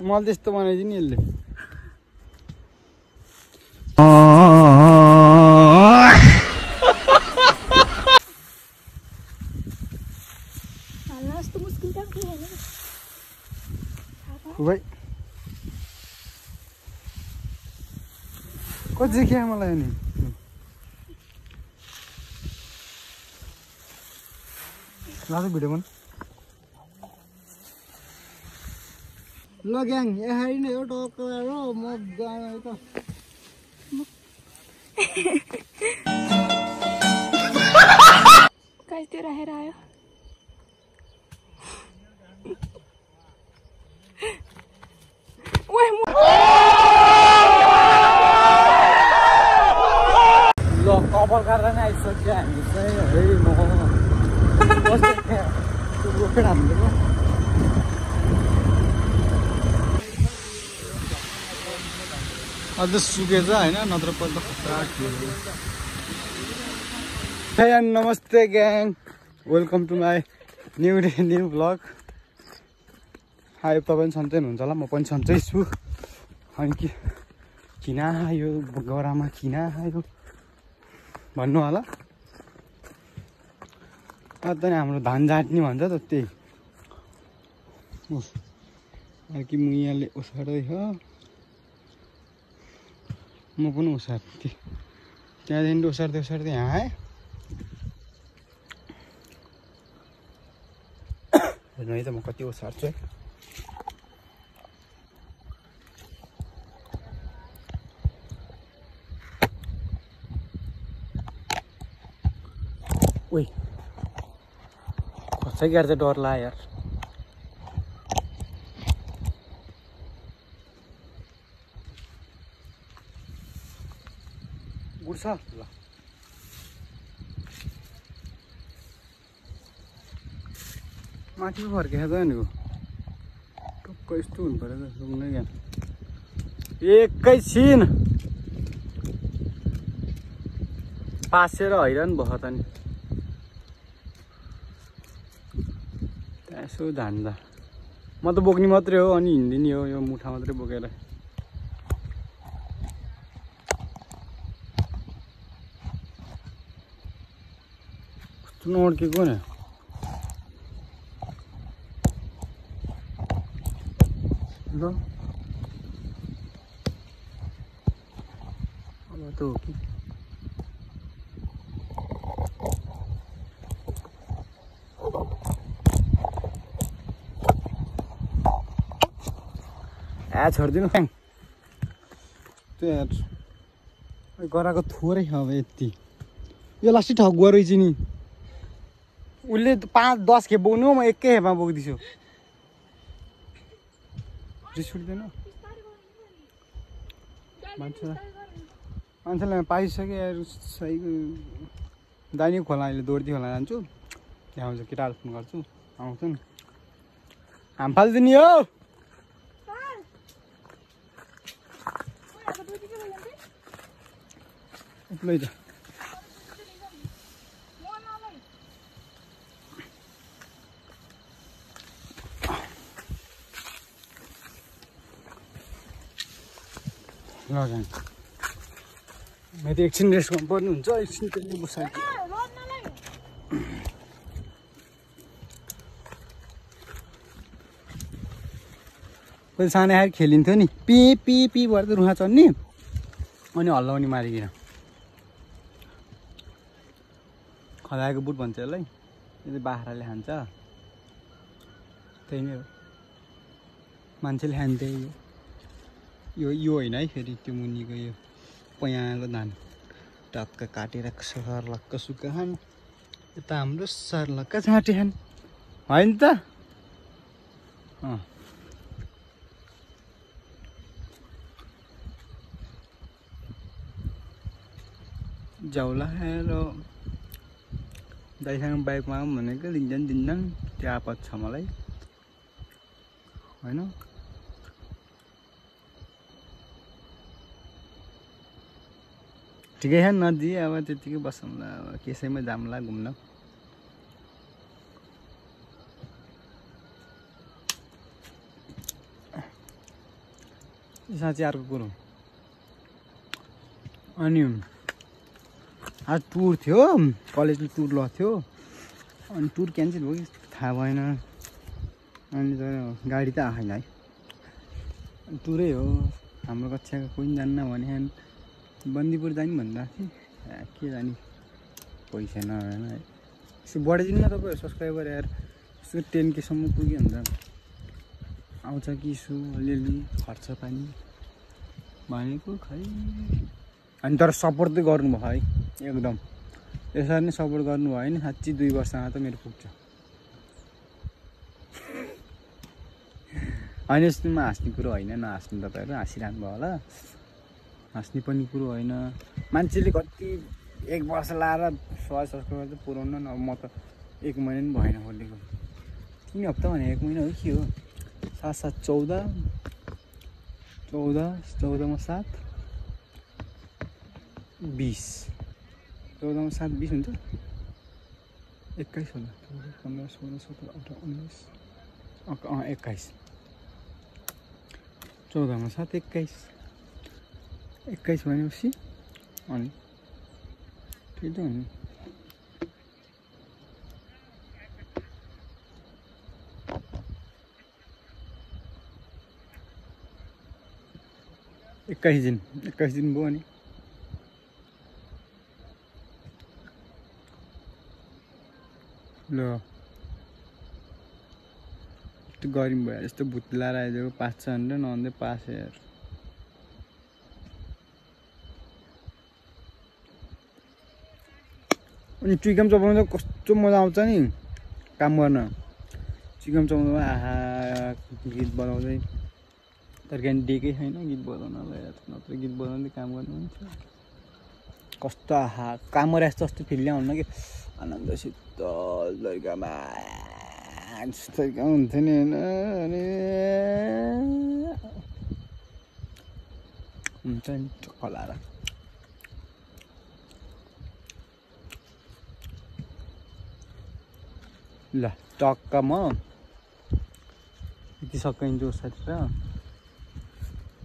मैले त्यस्तो बनाइदिनु नि यसले भाइ कति क्या मलाई नि लाँदै भिडियो मन ल ग्याङ यसरी नै हो टक्कर हो म जाने त गाइस त्यो राखेर आयो ल कपाल काटेर नै आइसक्यो हामी चाहिँ है म रोकेर हाम्रो अझ सुकेछ होइन नत्र पहिला खतरा थियो हे नमस्ते gang welcome to my new day new vlog आयो तपाईँ पनि सन्चै हुनुहुन्छ होला म पनि सन्चै छु अनि किन आयो गरामा किन आयो भन्नु होला अन्त नि हाम्रो धान जाट्ने भन्छ त त्यही अर्की मुइयाले ओसार्दै छ म पनि ओसार्थेँ त्यहाँदेखि ओसार्दै ओसार्दै यहाँ आएँ हेर्नु है त म कति ओसार्छु है ओइ खर्च गरेर चाहिँ डर लाग्यो यार गुड्छ ल माथि फर्केको त नि टक्क यस्तो हुनु पऱ्यो त सुन्नै क्या एकैछिन पासेर हैरान भयो त नि त्यहाँ यसो धान्दा म त बोक्ने मात्रै हो अनि हिँड्दिने हो यो मुठा मात्रै बोकेर कस्तो नअड्केको नि ल अब त हो कि छोडिदिनु त्यो गराएको थोरै अब यति यो लास्टै ठगुवा रहेछ नि उसले 5-10 खेप बोक्नु म एकै खेपमा बोक्दैछु रिस उठ्दैन मान्छेलाई पाइसक्यो सही दाइनी खोला अहिले दोर्दी खोला जान्छु त्यहाँ आउँछ केटाहरू फोन गर्छु आउँछ नि हाम फाल्दिने हो लैजा ल मैले एकछिन रेस्ट गर्नुपर्ने हुन्छ एकछिन त्यसले बसाइ पहिले सानो आएर खेलिन्थ्यो नि पी पी पी भएर त रुखा चढ्ने अनि हल्लाउने मारिकिन खलाएको बुट भन्छ यसलाई यो बाख्राले खान्छ त्यही नै हो मान्छेले खान्थे यो होइन है फेरि त्यो मुनिको यो पयालो धान टात्का काटेर सर्लक्क सुक्का खानु यता हाम्रो सर्लक्क छाँटे खानु होइन त जाउला र दाइसँग बाइकमा आऊँ भनेको दिन्नन् त्यो आपत छ मलाई होइन ठिकै छ नदी अब त्यतिकै बसौँला अब कसैमा जाउँला घुम्न साँच्चै अर्को कुरो अनि आज टुर थियो कलेजले टुर लगेको थियो अनि टुर क्यान्सल भयो कि थाहा भएन अनि त गाडी त आएन है टुरै हो हाम्रो कक्षाको कोही पनि जान्न भने बन्दीपुर जाने भन्दा थिएँ के जाने पैसा नभएन है यसो बढाइदिनु न तपाईँहरू सब्सक्राइबर यार यसो 10K सम्म पुग्यो भने त आउँछ कि यसो अलिअलि खर्च पानी भनेको खै अनि तर सपोर्ट चाहिँ गर्नुभयो है एकदम यसरी नै सपोर्ट गर्नुभयो भने साँच्चै 2 वर्षमा त मेरो पुग्छ होइन यस्तोमा हाँस्ने कुरो होइन नहाँस्नु तपाईँहरू हाँसिरहनु भयो होला हाँस्ने पनि कुरो होइन मान्छेले कति 1 वर्ष लाएर 100 सब्सक्राइबर चाहिँ पुऱ्याउनु न म त 1 महिना पनि भएन खोलेको 3 हप्ता भने 1 महिना हो के हो 7 7 14 मा 7 20 14 मा 7 20 हुन्छ 21 होला 15 16 17 18 19 21 14 मा 7 21 भनेपछि अनि त्यही त हो नि एक्काइस दिन भयो नि ल यस्तो गरिम भयो यस्तो भुत लाएर आइदिएको 500 नभन्दै पास यार अनि चुइकम चपाउँदा कस्तो मजा आउँछ नि काम गर्न चुइकम चपाउँदा आहा गीत बजाउँदै तर ज्ञान दिएकै छैन गीत बजाउनलाई नत्र गीत बजाउँदै काम गर्नुहुन्छ कस्तो आहा काम गरे जस्तो फिल ल्याउनु कि आनन्दसित लैकामा जस्तो हुन्थ्यो नि होइन अनि हुन्छ नि खलाएर ल टक्क म यति सकिन्छु साथी र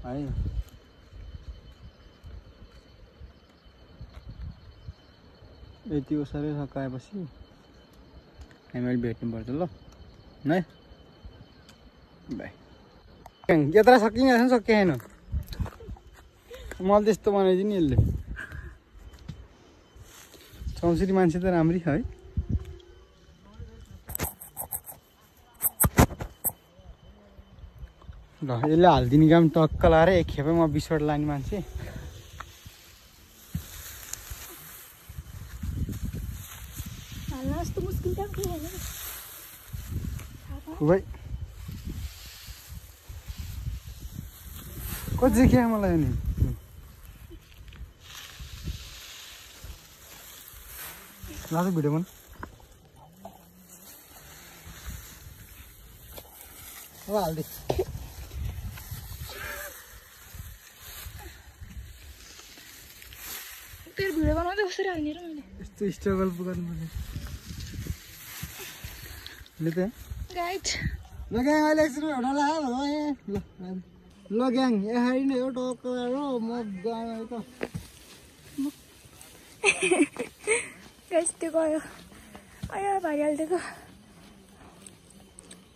है यति ओसारै सकाएपछि हामीले भेट्नुपर्छ ल है बाई यात्रा सकिन्छ सकिएन मैले त्यस्तो बनाइदिनु यसले चौसरी मान्छे त राम्रै है ल यसले हालिदिने काम टक्क लाएर एक खेपै म 20 वटा लाने मान्छे भाइ कति क्या मलाई नि लाज भिडियो मन हालिदिए तेरो भिडियो बनाउँदै कसरी हाल्ने र मैले यस्तो स्ट्रगल पो गर्नु पर्ने त गाइड ल ग्याङ अहिले एकछिन एउटा ला ल ग्याङ यसरी नै एउटा र म गएँ त गाइस त्यो गयो आयो भाइ हालिदिएको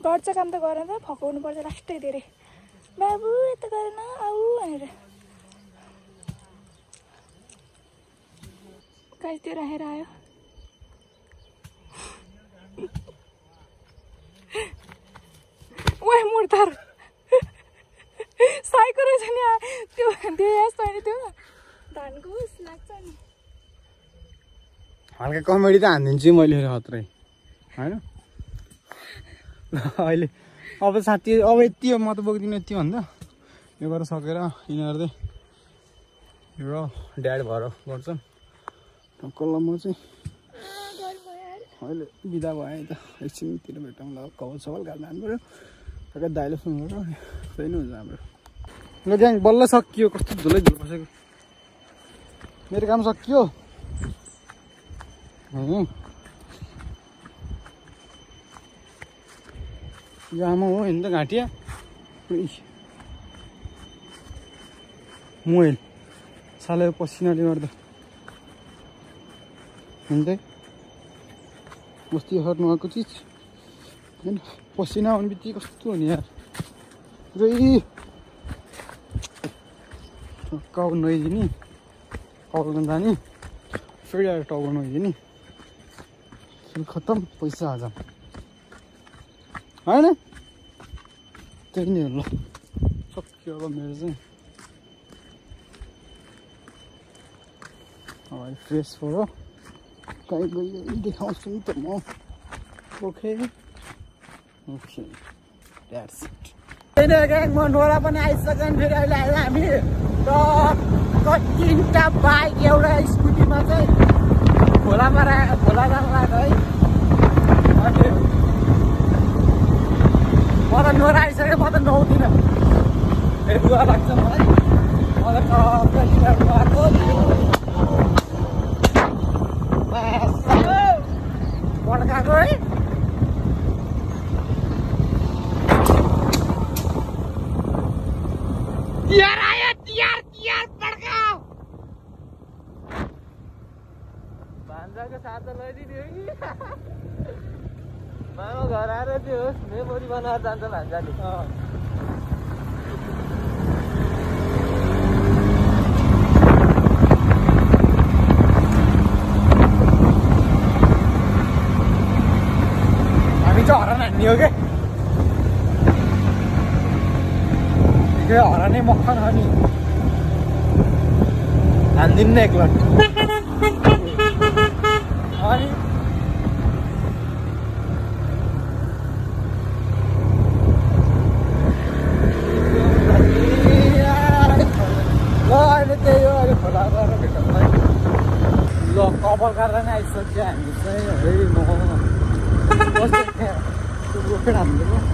गर्छ काम त गरेन त फकाउनु पर्छ लास्टै धेरै बाबु यता गरेन आऊ भनेर गाइस त्यो राखेर आयो ओए मुर्तार साइको रहेछ नि त्यो यस्तो होइन त्यो धानको उस लाग्छ नि हल्का कमेडी त हानिदिन्छु मैले खत्रै होइन अहिले अब साथी अब यति हो म त बोक्दिनँ यति भन्दा यो गरेर सकेर यिनीहरू चाहिँ र ड्याड भएर गर्छन् कल्ल म चाहिँ अहिले बिदा भएँ त एकछिनतिर भेटौँ ल कपाल सवाल गाड्नु हाल्नु पऱ्यो ठ्याक्कै दाइले फोन गरेर त्यही नै हुन्छ हाम्रो ल ग्याङ बल्ल सकियो कस्तो धुलै धुलो बसेको मेरो काम सकियो यो आमा हो होइन त घाँटिया मोइल साले पसिनाले गर्दा हुँदै बस्ती हट्नु आएको चिज होइन पसिना आउने बित्तिकै कस्तो हो नि यार पुरै टाउको नुहाइदिने टाउको जाने फेरि आएर टाउको नुहाइदिने खेल खत्तम पैसा हजाम होइन त्यही नै हो ल सक्यो अब मेरो चाहिँ फ्रेस फोटो कहीँ गयो देखाउँछु नि त म ओके ओके द्याट्स इट म नोरा पनि आइसक्यो फेरि अहिले आएर हामी र तिनवटा बाइक एउटा स्कुटीमा चाहिँ खोलामा खोला जानु लाग्यो है अनि म त नोरा आइसक्यो म त नुहाउँदिनँ फेरि दुःख लाग्छ मलाई पड्काएको है तिहार आयो तिहार तिहार पड्काऊ भान्जाको साथ लैदिने हो कि मामा घर आएर त्यो होस् मेमोरी बनाएर जान्छ भान्जाले हामी चाहिँ हरान हान्ने हो क्या हराने मक्खन हो नि हान्दिन न एकलट अनि अहिले त्यही हो अहिले खोला गएर भेटौँ है ल कभर गरेर नै आइसक्यो हामी चाहिँ है रोकेर हाम्रो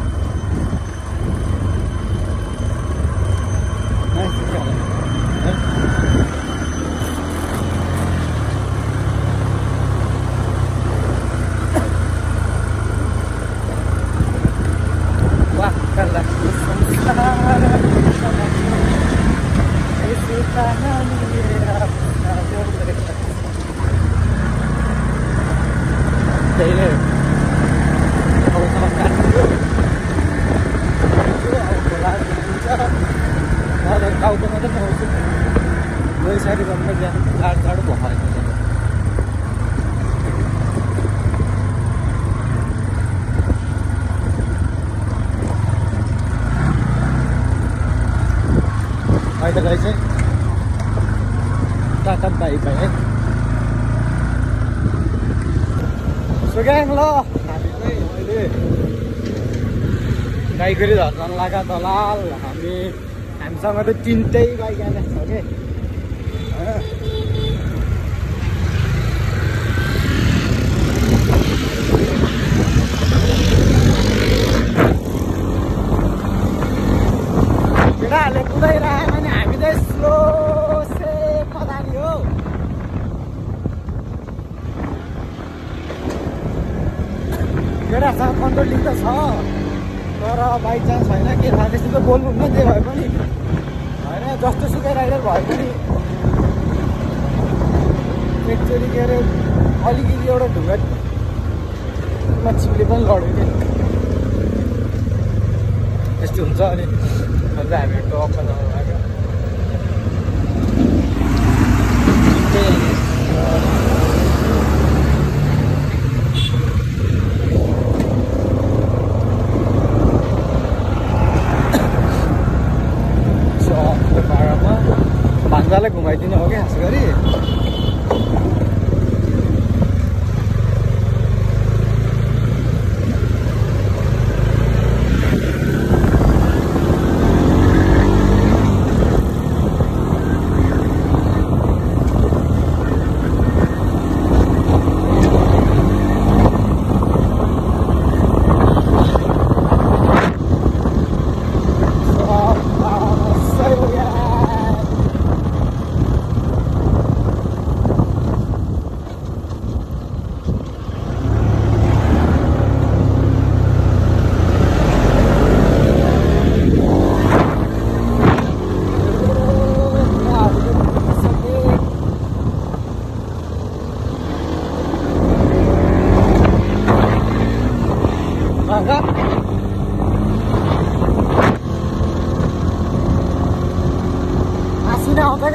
टाउको मात्रै पाउँछु दुई साइड गर्नु बिहान जाडो भएन अहिले गाई चाहिँ टाटा बाई बाई है सुग्याङ ल हामी चाहिँ अहिले गाईगरी झर्न लाग्यो दलाल हामीसँग त तिनटै बाइक आएको छ कि केटाहरूले कुदाइरह्यो भने हामी चाहिँ स्लो से पदानी हो केटासँग कन्ट्रोलिङ त छ तर बाइक चान्स छैन के थाहा त्यस्तो त बोल्नुहुन्न जे भए पनि होइन जस्तो सुकै राइडर भए पनि एकचोटि के अरे अलिकति एउटा ढुङ्गा मच्छीले पनि लड्यो कि यस्तो हुन्छ अनि अन्त हामी टक्क नलाग्यो भान्जालाई घुमाइदिने हो क्या खास गरी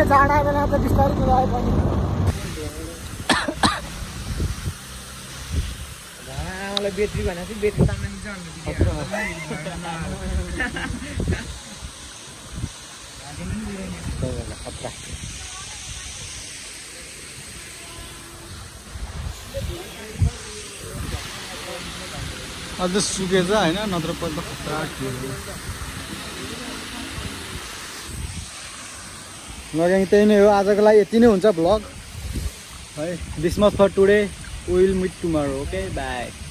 जाडा बेला त बिस्तारै कुदाए पनि मलाई बेट्री भनेको थियो बेट्री तान्न मिल्छ खतरा अझ सुकेछ होइन नत्र पहिला खतरा थियो लगाइ त्यही नै हो आजको लागि यति नै हुन्छ भ्लग है this much for today will meet tomorrow okay by